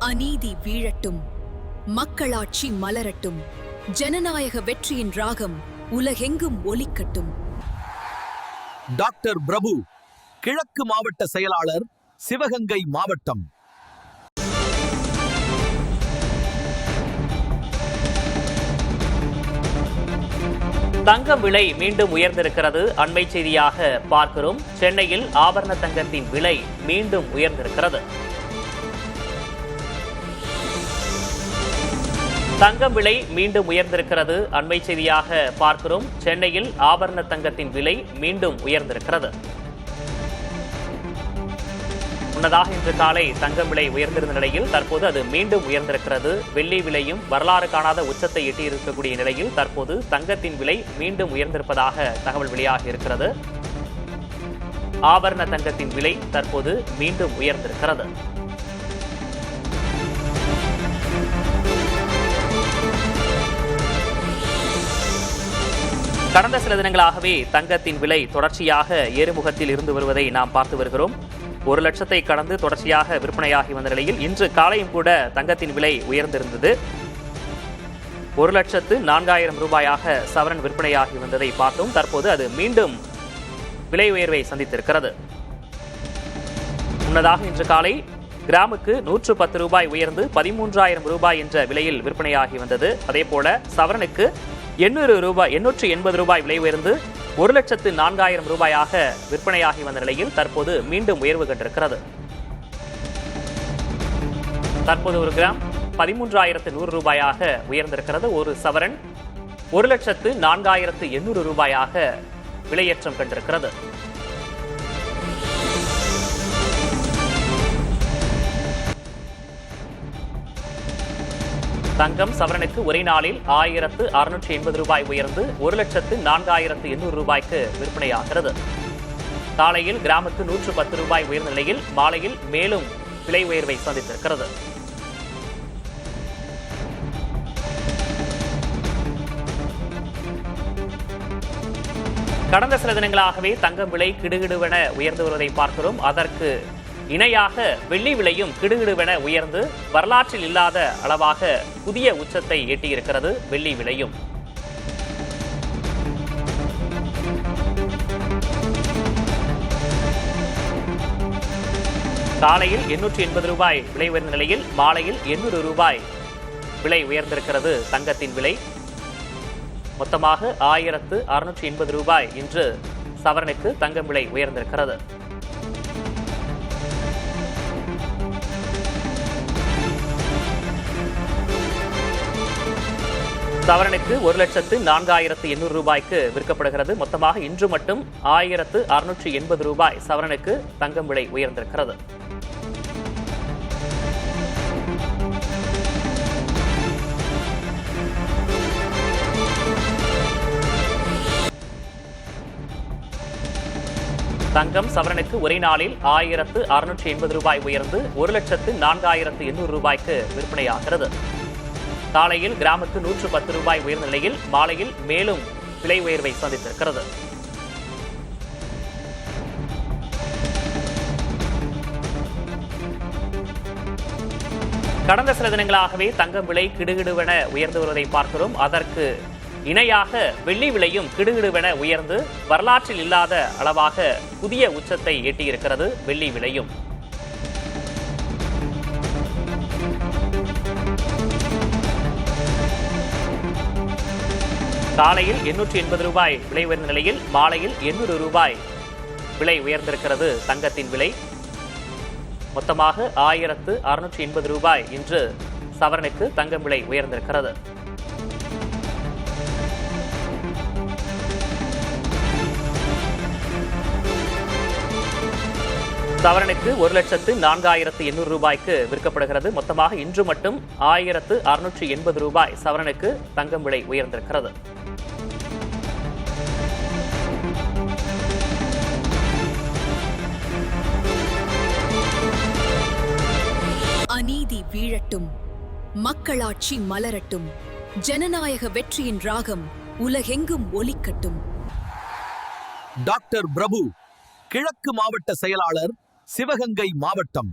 அநீதி வீழட்டும், மக்களாட்சி மலரட்டும், ஜனநாயக வெற்றியின் ராகம் உலகெங்கும் ஒலிக்கட்டும். டாக்டர் பிரபு, கிழக்கு மாவட்ட செயலாளர், சிவகங்கை மாவட்டம். தங்கம் விலை மீண்டும் உயர்ந்திருக்கிறது. அண்மை செய்தியாக பார்க்கிறோம். சென்னையில் ஆபரண தங்கத்தின் விலை மீண்டும் உயர்ந்திருக்கிறது. தங்கம் விலை மீண்டும் உயர்ந்திருக்கிறது. அண்மை செய்தியாக பார்க்கிறோம். சென்னையில் ஆபரண தங்கத்தின் விலை மீண்டும் உயர்ந்திருக்கிறது. முன்னதாக இன்று காலை தங்கம் விலை உயர்ந்திருந்த நிலையில் தற்போது அது மீண்டும் உயர்ந்திருக்கிறது. வெள்ளி விலையும் வரலாறு காணாத உச்சத்தை எட்டியிருக்கக்கூடிய நிலையில் தற்போது தங்கத்தின் விலை மீண்டும் உயர்ந்திருப்பதாக தகவல் வெளியாகி இருக்கிறது. ஆபரண தங்கத்தின் விலை தற்போது மீண்டும் உயர்ந்திருக்கிறது. கடந்த சில தினங்களாகவே தங்கத்தின் விலை தொடர்ச்சியாக ஏறுமுகத்தில் இருந்து வருவதை நாம் பார்த்து வருகிறோம். 1 லட்சத்தை கடந்து தொடர்ச்சியாக விற்பனையாகி வந்த நிலையில் இன்று காலையும் கூட தங்கத்தின் விலை உயர்ந்திருந்தது. 1,04,000 ரூபாயாக சவரன் விற்பனையாகி வந்ததை பார்த்தோம். தற்போது அது மீண்டும் விலை உயர்வை சந்தித்திருக்கிறது. முன்னதாக இன்று காலை கிராமுக்கு 110 ரூபாய் உயர்ந்து 13,000 ரூபாய் என்ற விலையில் விற்பனையாகி வந்தது. அதேபோல சவரனுக்கு 880 ரூபாய் விலை உயர்ந்து 1,04,000 ரூபாயாக விற்பனையாகி வந்த நிலையில் தற்போது மீண்டும் உயர்வு கண்டிருக்கிறது. தற்போது ஒரு கிராம் 13,100 ரூபாயாக உயர்ந்திருக்கிறது. ஒரு சவரன் 1,04,800 ரூபாயாக விலையேற்றம் கண்டிருக்கிறது. தங்கம் சவரனுக்கு ஒரே நாளில் 1,680 ரூபாய் உயர்ந்து 1,04,800 ரூபாய்க்கு விற்பனையாகிறது. காலையில் கிராமுக்கு 110 ரூபாய் உயர்ந்த நிலையில் மாலையில் மேலும் விலை உயர்வை சந்தித்திருக்கிறது. கடந்த சில தினங்களாகவே தங்கம் விலை கிடுகிடுவென உயர்ந்து வருவதை பார்க்கிறோம். அதற்கு இணையாக வெள்ளி விலையும் கிடுகிடுவென உயர்ந்து வரலாற்றில் இல்லாத அளவாக புதிய உச்சத்தை எட்டியிருக்கிறது. வெள்ளி விலையும் காலையில் 880 ரூபாய் விலை உயர்ந்த நிலையில் மாலையில் 800 ரூபாய் விலை உயர்ந்திருக்கிறது. தங்கத்தின் விலை மொத்தமாக 1,680 ரூபாய் இன்று சவரனுக்கு தங்கம் விலை உயர்ந்திருக்கிறது. சவரனுக்கு 1,04,800 ரூபாய்க்கு விற்கப்படுகிறது. மொத்தமாக இன்று மட்டும் 1,680 ரூபாய் சவரனுக்கு தங்கம் விலை உயர்ந்திருக்கிறது. தங்கம் சவரனுக்கு ஒரே நாளில் 1,680 ரூபாய் உயர்ந்து 1,04,800 ரூபாய்க்கு விற்பனையாகிறது. காலையில் கிராமுக்கு 110 ரூபாய் உயர்ந்த நிலையில் மாலையில் மேலும் விலை உயர்வை சந்தித்திருக்கிறது. கடந்த சில தினங்களாகவே தங்கம் விலை கிடுகிடுவென உயர்ந்து வருவதை பார்க்கிறோம். அதற்கு இணையாக வெள்ளி விலையும் கிடுகிடுவென உயர்ந்து வரலாற்றில் இல்லாத அளவாக புதிய உச்சத்தை எட்டியிருக்கிறது. வெள்ளி விலையும் காலையில் 880 ரூபாய் விலை உயர்ந்த நிலையில் மாலையில் 800 ரூபாய் விலை உயர்ந்திருக்கிறது. தங்கத்தின் விலை மொத்தமாக 1,680 ரூபாய் இன்று சவரனுக்கு தங்கம் விலை உயர்ந்திருக்கிறது. சவரனுக்கு 1,04,800 ரூபாய்க்கு விற்கப்படுகிறது. மொத்தமாக இன்று மட்டும் 1,680 ரூபாய் சவரனுக்கு தங்கம் விலை உயர்ந்திருக்கிறது. அநீதி வீழட்டும், மக்களாட்சி மலரட்டும், ஜனநாயக வெற்றியின் ராகம் உலகெங்கும் ஒலிக்கட்டும். டாக்டர் பிரபு, கிழக்கு மாவட்ட செயலாளர், சிவகங்கை மாவட்டம்.